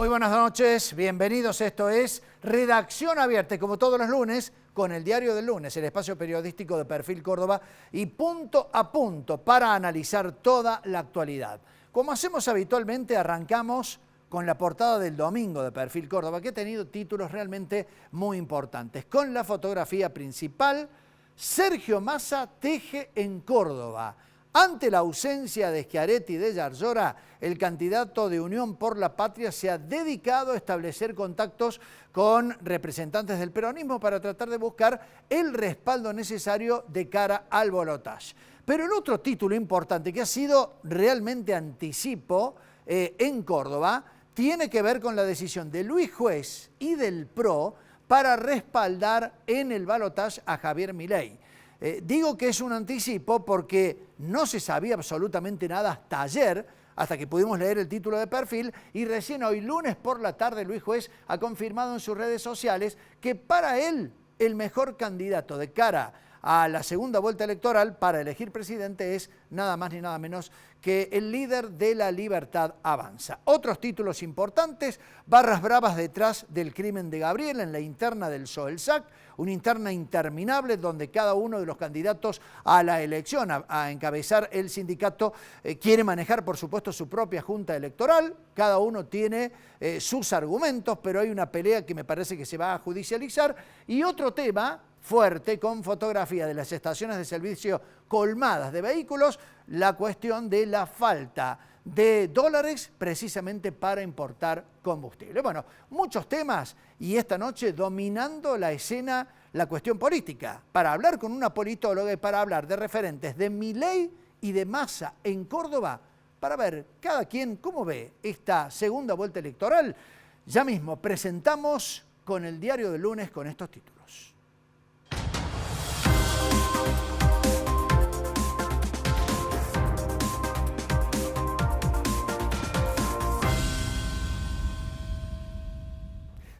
Muy buenas noches, bienvenidos. Esto es Redacción Abierta, como todos los lunes, con el Diario del Lunes, el espacio periodístico de Perfil Córdoba y punto a punto para analizar toda la actualidad. Como hacemos habitualmente, arrancamos con la portada del domingo de Perfil Córdoba, que ha tenido títulos realmente muy importantes. Con la fotografía principal, Sergio Massa teje en Córdoba. Ante la ausencia de Schiaretti y de Yarlora, el candidato de Unión por la Patria se ha dedicado a establecer contactos con representantes del peronismo para tratar de buscar el respaldo necesario de cara al balotaje. Pero el otro título importante que ha sido realmente anticipo en Córdoba tiene que ver con la decisión de Luis Juez y del PRO para respaldar en el balotaje a Javier Milei. Digo que es un anticipo porque no se sabía absolutamente nada hasta ayer, hasta que pudimos leer el título de Perfil, y recién hoy lunes por la tarde Luis Juez ha confirmado en sus redes sociales que para él el mejor candidato de cara a la segunda vuelta electoral para elegir presidente es nada más ni nada menos que el líder de La Libertad Avanza. Otros títulos importantes: barras bravas detrás del crimen de Gabriel en la interna del SOELSAC, una interna interminable donde cada uno de los candidatos a la elección, a encabezar el sindicato, quiere manejar, por supuesto, su propia junta electoral. Cada uno tiene sus argumentos, pero hay una pelea que me parece que se va a judicializar. Y otro tema fuerte, con fotografía de las estaciones de servicio colmadas de vehículos, la cuestión de la falta de dólares precisamente para importar combustible. Bueno, muchos temas y esta noche dominando la escena la cuestión política. Para hablar con una politóloga y para hablar de referentes de Milei y de Massa en Córdoba, para ver cada quien cómo ve esta segunda vuelta electoral, ya mismo presentamos con el Diario del Lunes con estos títulos.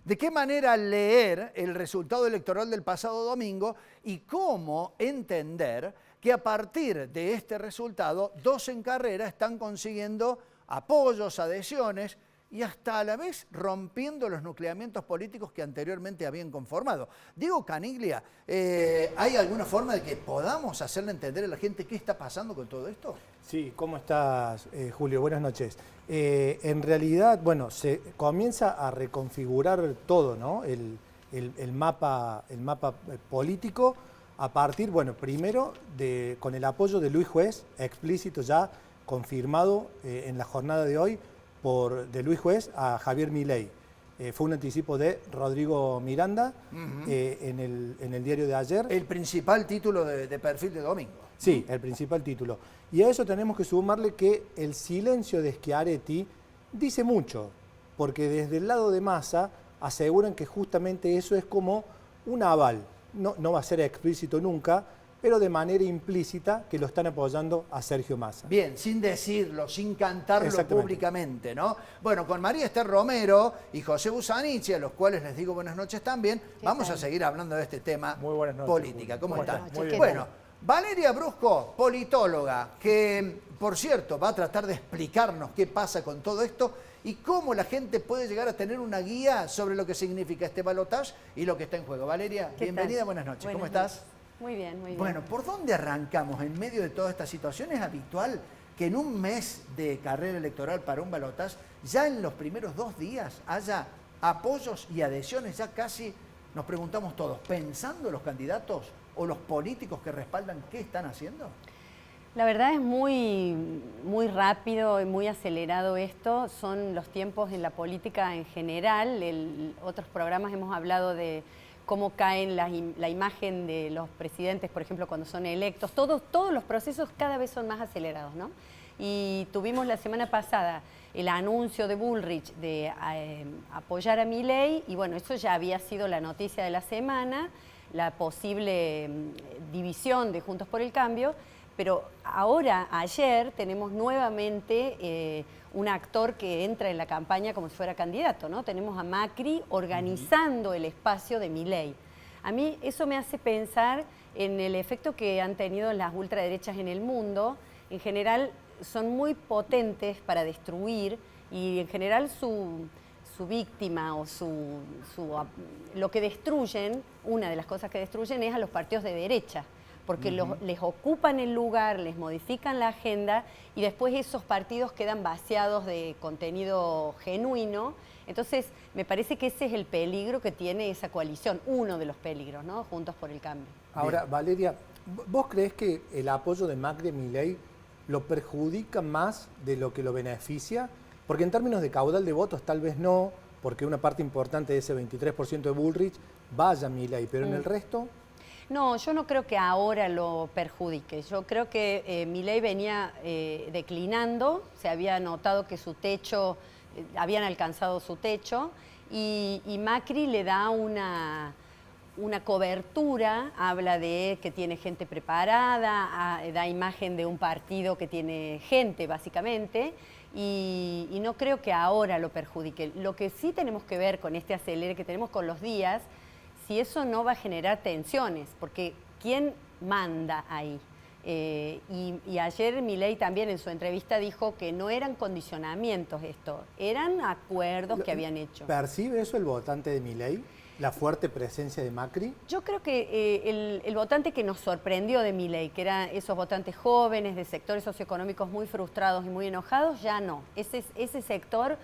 ¿De qué manera leer el resultado electoral del pasado domingo y cómo entender que a partir de este resultado dos en carrera están consiguiendo apoyos, adhesiones y hasta a la vez rompiendo los nucleamientos políticos que anteriormente habían conformado? Diego Caniglia, ¿hay alguna forma de que podamos hacerle entender a la gente qué está pasando con todo esto? Sí, ¿cómo estás, Julio? Buenas noches. En realidad, bueno, se comienza a reconfigurar todo, ¿no? El mapa político a partir, bueno, primero con el apoyo de Luis Juez, explícito ya confirmado en la jornada de hoy de Luis Juez a Javier Milei. Fue un anticipo de Rodrigo Miranda en el diario de ayer. El principal título de Perfil de domingo. Sí, el principal título. Y a eso tenemos que sumarle que el silencio de Schiaretti dice mucho, porque desde el lado de Massa aseguran que justamente eso es como un aval. No va a ser explícito nunca, pero de manera implícita que lo están apoyando a Sergio Massa. Bien, sin decirlo, sin cantarlo públicamente, ¿no? Bueno, con María Esther Romero y José Busanichi, a los cuales les digo buenas noches también, vamos a seguir hablando de este tema política. ¿Cómo están? Muy bien. Bueno, Valeria Brusco, politóloga, que por cierto va a tratar de explicarnos qué pasa con todo esto y cómo la gente puede llegar a tener una guía sobre lo que significa este balotaje y lo que está en juego. Valeria, bienvenida, buenas noches. ¿Cómo estás? Muy bien, muy bien. Bueno, ¿por dónde arrancamos en medio de toda esta situación? ¿Es habitual que en un mes de carrera electoral para un balotaje, ya en los primeros 2 días haya apoyos y adhesiones? Ya casi nos preguntamos todos, ¿pensando los candidatos o los políticos que respaldan qué están haciendo? La verdad es muy rápido y muy acelerado esto. Son los tiempos en la política en general. Otros programas hemos hablado de cómo caen la imagen de los presidentes, por ejemplo, cuando son electos. Todos los procesos cada vez son más acelerados, ¿no? Y tuvimos la semana pasada el anuncio de Bullrich de apoyar a Milei, y bueno, eso ya había sido la noticia de la semana, la posible división de Juntos por el Cambio, pero ahora, ayer, tenemos nuevamente un actor que entra en la campaña como si fuera candidato, ¿no? Tenemos a Macri organizando el espacio de Milei. A mí eso me hace pensar en el efecto que han tenido las ultraderechas en el mundo. En general son muy potentes para destruir y en general su su víctima o lo que destruyen, una de las cosas que destruyen es a los partidos de derecha, porque les ocupan el lugar, les modifican la agenda y después esos partidos quedan vaciados de contenido genuino. Entonces, me parece que ese es el peligro que tiene esa coalición, uno de los peligros, ¿no? Juntos por el Cambio. Ahora, Valeria, ¿vos crees que el apoyo de Macri y Milei lo perjudica más de lo que lo beneficia? Porque en términos de caudal de votos tal vez no, porque una parte importante de ese 23% de Bullrich vaya a Milei, pero en el resto... No, yo no creo que ahora lo perjudique. Yo creo que Milei venía declinando, se había notado que su techo, habían alcanzado su techo, y Macri le da una cobertura, habla de que tiene gente preparada, da imagen de un partido que tiene gente, básicamente, y no creo que ahora lo perjudique. Lo que sí tenemos que ver con este acelere que tenemos con los días, si eso no va a generar tensiones, porque ¿quién manda ahí? Y ayer Milei también en su entrevista dijo que no eran condicionamientos esto, eran acuerdos que habían hecho. ¿Percibe eso el votante de Milei? ¿La fuerte presencia de Macri? Yo creo que el votante que nos sorprendió de Milei, que eran esos votantes jóvenes de sectores socioeconómicos muy frustrados y muy enojados, ya no. Ese sector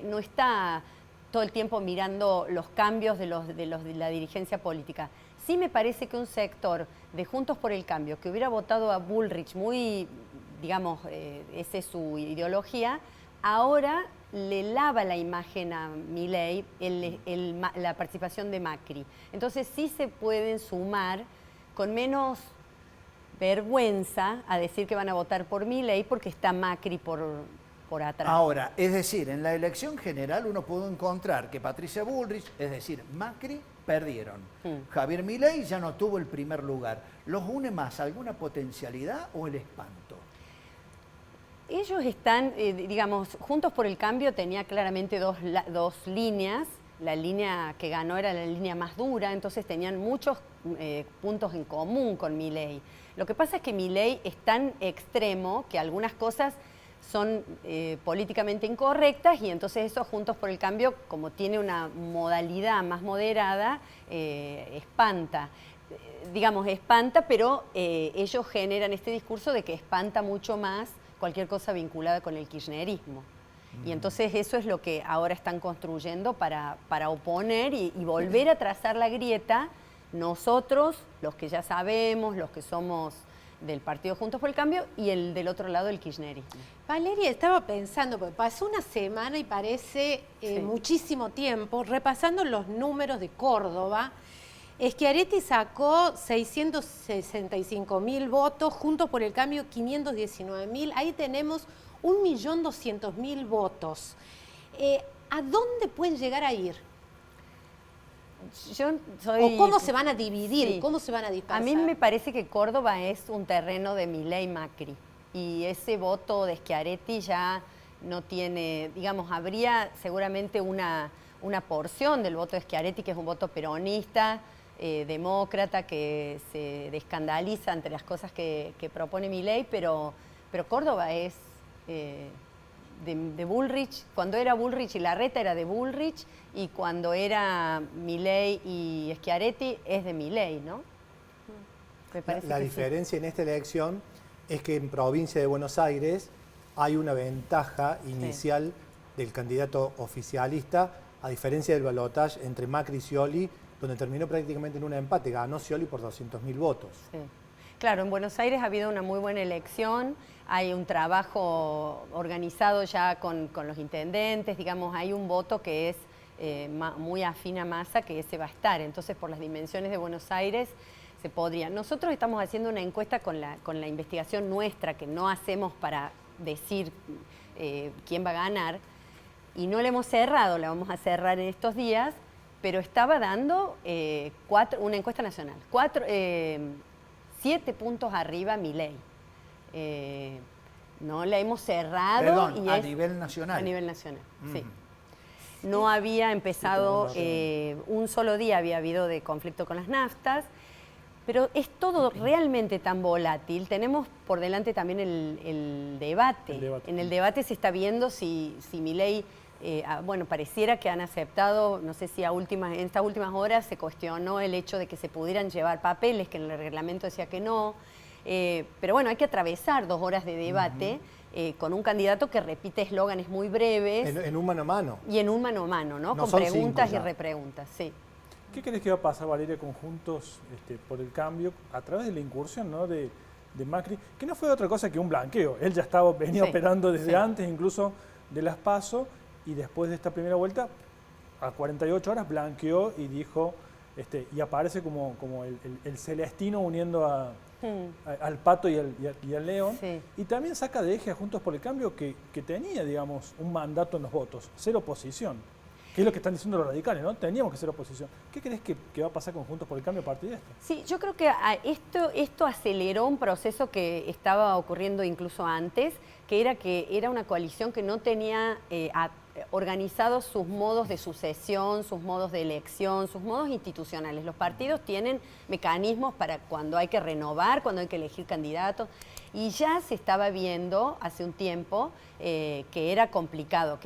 no está todo el tiempo mirando los cambios de la dirigencia política. Sí me parece que un sector de Juntos por el Cambio, que hubiera votado a Bullrich muy, digamos, esa es su ideología, ahora le lava la imagen a Milei la participación de Macri. Entonces sí se pueden sumar con menos vergüenza a decir que van a votar por Milei porque está Macri por atrás. Ahora, es decir, en la elección general uno pudo encontrar que Patricia Bullrich, es decir, Macri, perdieron. Javier Milei ya no tuvo el primer lugar. ¿Los une más alguna potencialidad o el espanto? Ellos están, digamos, Juntos por el Cambio tenía claramente dos líneas. La línea que ganó era la línea más dura, entonces tenían muchos puntos en común con Milei. Lo que pasa es que Milei es tan extremo que algunas cosas son políticamente incorrectas y entonces eso Juntos por el Cambio, como tiene una modalidad más moderada, espanta. Digamos, espanta, pero ellos generan este discurso de que espanta mucho más cualquier cosa vinculada con el kirchnerismo. Y entonces eso es lo que ahora están construyendo para oponer y volver a trazar la grieta. Nosotros, los que ya sabemos, los que somos del partido Juntos por el Cambio y el del otro lado el kirchnerismo. Valeria, estaba pensando, porque pasó una semana y parece muchísimo tiempo, repasando los números de Córdoba. Schiaretti sacó 665.000 votos, Juntos por el Cambio 519.000, ahí tenemos 1.200.000 votos. ¿A dónde pueden llegar a ir? ¿O cómo se van a dividir? Sí. ¿Cómo se van a dispersar? A mí me parece que Córdoba es un terreno de Milei Macri y ese voto de Schiaretti ya no tiene, digamos, habría seguramente una porción del voto de Schiaretti que es un voto peronista, demócrata, que se escandaliza ante las cosas que propone Milei, pero Córdoba es de Bullrich. Cuando era Bullrich y Larreta era de Bullrich, y cuando era Milei y Schiaretti es de Milei, ¿no? Me parece la que diferencia en esta elección es que en provincia de Buenos Aires hay una ventaja inicial del candidato oficialista, a diferencia del balotaje entre Macri y Scioli, donde terminó prácticamente en un empate, ganó Scioli por 200.000 votos. Sí. Claro, en Buenos Aires ha habido una muy buena elección, hay un trabajo organizado ya con los intendentes, digamos, hay un voto que es muy afín a Massa, que ese va a estar. Entonces, por las dimensiones de Buenos Aires, se podría. Nosotros estamos haciendo una encuesta con la investigación nuestra, que no hacemos para decir quién va a ganar, y no la hemos cerrado, la vamos a cerrar en estos días, pero estaba dando una encuesta nacional, 7 puntos arriba Milei. No la hemos cerrado. Perdón, a nivel nacional. A nivel nacional, sí. No había empezado, un solo día había habido de conflicto con las naftas, pero es todo realmente tan volátil. Tenemos por delante también el debate. En el debate se está viendo si Milei bueno, pareciera que han aceptado, no sé si en estas últimas horas se cuestionó el hecho de que se pudieran llevar papeles, que en el reglamento decía que no. Pero bueno, hay que atravesar 2 horas de debate con un candidato que repite eslóganes muy breves. En un mano a mano. Y en un mano a mano, ¿no? Con son preguntas 5 y ya. repreguntas, sí. ¿Qué crees que va a pasar, Valeria, con Juntos por el Cambio a través de la incursión, ¿no?, de Macri? Que no fue otra cosa que un blanqueo. Él ya venía Sí, operando desde sí. antes, incluso de las PASO, y después de esta primera vuelta, a 48 horas blanqueó y dijo, y aparece como el Celestino uniendo al Pato y al León. Sí. Y también saca de eje a Juntos por el Cambio que tenía, digamos, un mandato en los votos, ser oposición. Que es lo que están diciendo los radicales, ¿no? Teníamos que ser oposición. ¿Qué crees que va a pasar con Juntos por el Cambio a partir de esto? Sí, yo creo que esto aceleró un proceso que estaba ocurriendo incluso antes, que era una coalición que no tenía organizados sus modos de sucesión, sus modos de elección, sus modos institucionales. Los partidos tienen mecanismos para cuando hay que renovar, cuando hay que elegir candidatos, y ya se estaba viendo hace un tiempo que era complicado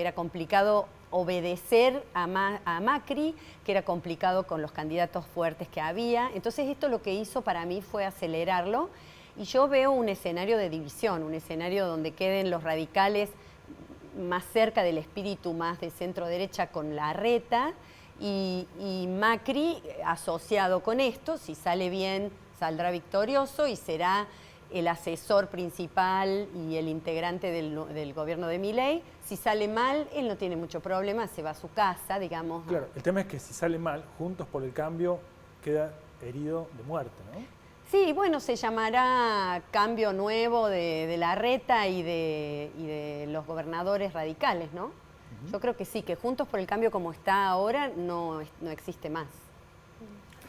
obedecer a Macri, que era complicado con los candidatos fuertes que había. Entonces esto lo que hizo para mí fue acelerarlo, y yo veo un escenario de división, un escenario donde queden los radicales más cerca del espíritu más de centro derecha con Larreta, y Macri asociado con esto, si sale bien saldrá victorioso y será el asesor principal y el integrante del gobierno de Milei. Si sale mal, él no tiene mucho problema, se va a su casa, digamos. Claro, el tema es que si sale mal, Juntos por el Cambio queda herido de muerte, ¿no? Sí, bueno, se llamará Cambio Nuevo de Larreta y de los gobernadores radicales, ¿no? Yo creo que sí, que Juntos por el Cambio como está ahora no existe más.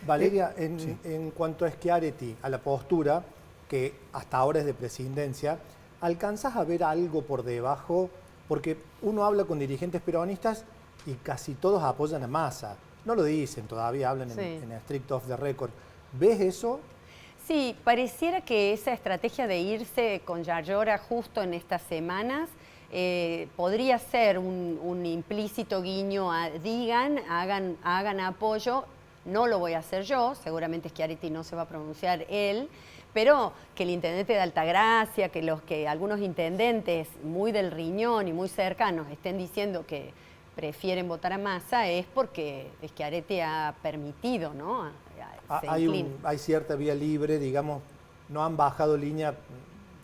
Valeria, en cuanto a Schiaretti, a la postura, que hasta ahora es de presidencia, ¿alcanzás a ver algo por debajo? Porque uno habla con dirigentes peronistas y casi todos apoyan a Massa. No lo dicen, todavía hablan Sí. en strict off the record. ¿Ves eso? Sí, pareciera que esa estrategia de irse con Yayora justo en estas semanas podría ser un implícito guiño a hagan apoyo. No lo voy a hacer yo, seguramente Schiaretti no se va a pronunciar él, pero que el intendente de Altagracia, que algunos intendentes muy del riñón y muy cercanos estén diciendo que prefieren votar a Massa es porque Schiaretti ha permitido, ¿no? Hay cierta vía libre, digamos, no han bajado línea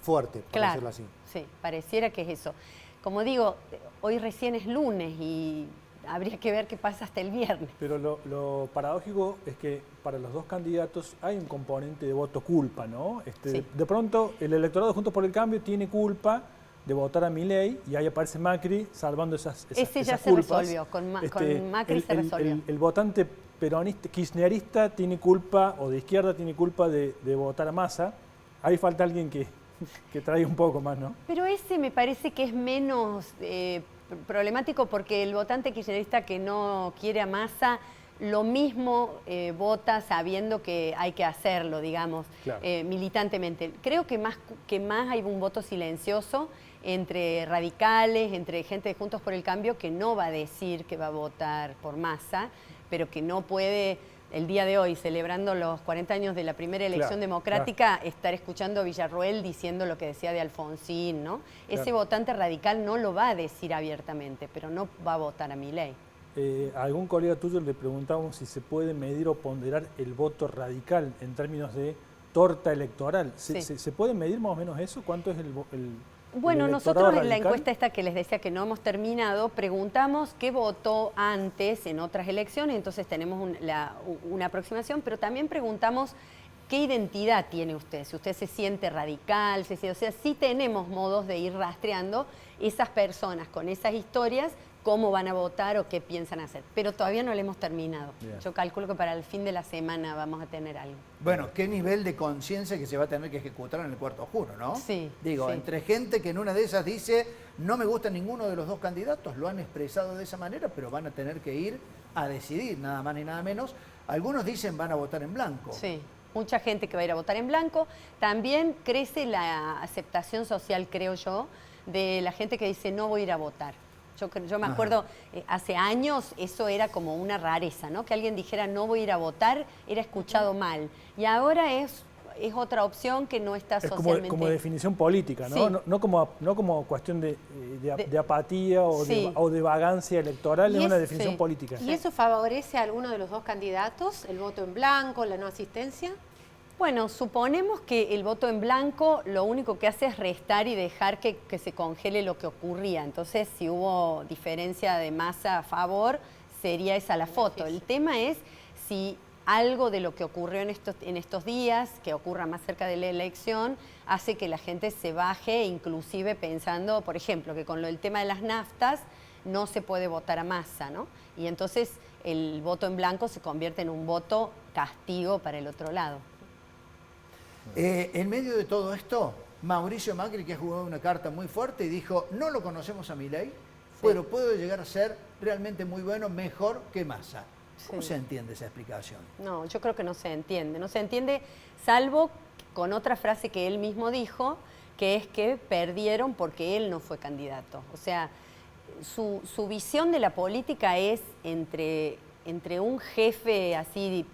fuerte, por decirlo así. Sí, pareciera que es eso. Como digo, hoy recién es lunes y habría que ver qué pasa hasta el viernes. Pero lo paradójico es que para los dos candidatos hay un componente de voto culpa, ¿no? Sí. De pronto el electorado Juntos por el Cambio tiene culpa de votar a Milei y ahí aparece Macri salvando esas Ese ya esas se culpas. resolvió, con Macri se resolvió. El votante peronista, kirchnerista tiene culpa, o de izquierda tiene culpa de votar a Massa. Ahí falta alguien que traiga un poco más, ¿no? Pero ese me parece que es menos problemático porque el votante kirchnerista que no quiere a Massa lo mismo vota sabiendo que hay que hacerlo, digamos, Claro. militantemente. Creo que más hay un voto silencioso entre radicales, entre gente de Juntos por el Cambio que no va a decir que va a votar por Massa, pero que no puede, el día de hoy, celebrando los 40 años de la primera elección Claro, democrática, estar escuchando a Villarroel diciendo lo que decía de Alfonsín, ¿no? Ese Claro. votante radical no lo va a decir abiertamente, pero no va a votar a Milei. A algún colega tuyo le preguntábamos si se puede medir o ponderar el voto radical en términos de torta electoral. Sí. ¿Se puede medir más o menos eso? ¿Cuánto es el Bueno, el nosotros electorado en la radical? encuesta esta que les decía que no hemos terminado, preguntamos qué votó antes en otras elecciones, entonces tenemos una aproximación, pero también preguntamos qué identidad tiene usted, si usted se siente radical, o sea, sí tenemos modos de ir rastreando esas personas con esas historias, cómo van a votar o qué piensan hacer, pero todavía no lo hemos terminado. Bien. Yo calculo que para el fin de la semana vamos a tener algo. Bueno, qué nivel de conciencia que se va a tener que ejecutar en el cuarto oscuro, ¿no? Sí, Digo, sí. entre gente que en una de esas dice, no me gusta ninguno de los dos candidatos, lo han expresado de esa manera, pero van a tener que ir a decidir, nada más ni nada menos. Algunos dicen van a votar en blanco. Sí, mucha gente que va a ir a votar en blanco. También crece la aceptación social, creo yo, de la gente que dice no voy a ir a votar. Yo me acuerdo, hace años eso era como una rareza, ¿no? Que alguien dijera no voy a ir a votar, era escuchado mal. Y ahora es otra opción que no está socialmente... como definición política, ¿no? Sí. No como cuestión de apatía o, sí. o de vagancia electoral, es una definición sí. política. ¿Y eso favorece a alguno de los dos candidatos? ¿El voto en blanco, la no asistencia? Bueno, suponemos que el voto en blanco lo único que hace es restar y dejar que se congele lo que ocurría. Entonces, si hubo diferencia de masa a favor, sería esa la foto. El tema es si algo de lo que ocurrió en estos días, que ocurra más cerca de la elección, hace que la gente se baje, inclusive pensando, por ejemplo, que con el tema de las naftas no se puede votar a Massa, ¿no? Y entonces el voto en blanco se convierte en un voto castigo para el otro lado. En medio de todo esto, Mauricio Macri, que ha jugado una carta muy fuerte y dijo, no lo conocemos a Milei, pero puede llegar a ser realmente muy bueno, mejor que Massa. ¿Cómo se entiende esa explicación? No, yo creo que no se entiende, salvo con otra frase que él mismo dijo, que es que perdieron porque él no fue candidato. O sea, su visión de la política es entre un jefe así,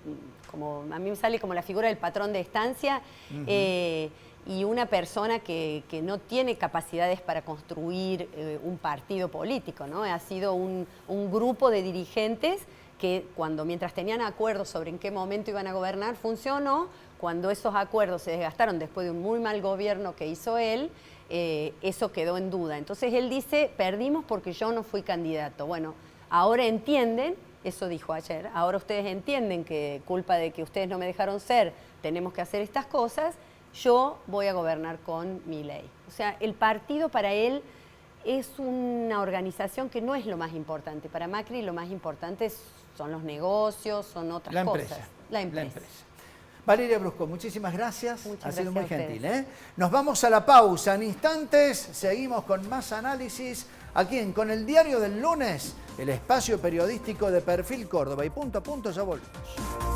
como a mí me sale como la figura del patrón de estancia, y una persona que no tiene capacidades para construir un partido político, ¿no? Ha sido un grupo de dirigentes que mientras tenían acuerdos sobre en qué momento iban a gobernar, funcionó. Cuando esos acuerdos se desgastaron después de un muy mal gobierno que hizo él, eso quedó en duda. Entonces él dice, perdimos porque yo no fui candidato. Bueno, ahora entienden, eso dijo ayer, ahora ustedes entienden que culpa de que ustedes no me dejaron ser, tenemos que hacer estas cosas, yo voy a gobernar con Milei. O sea, el partido para él es una organización que no es lo más importante. Para Macri lo más importante son los negocios, son otras cosas. La empresa. Valeria Brusco, muchísimas gracias. Ha sido muy gracias a gentil. Nos vamos a la pausa. En instantes seguimos con más análisis aquí Con el Diario del Lunes, el espacio periodístico de Perfil Córdoba. Y punto a punto ya volvemos.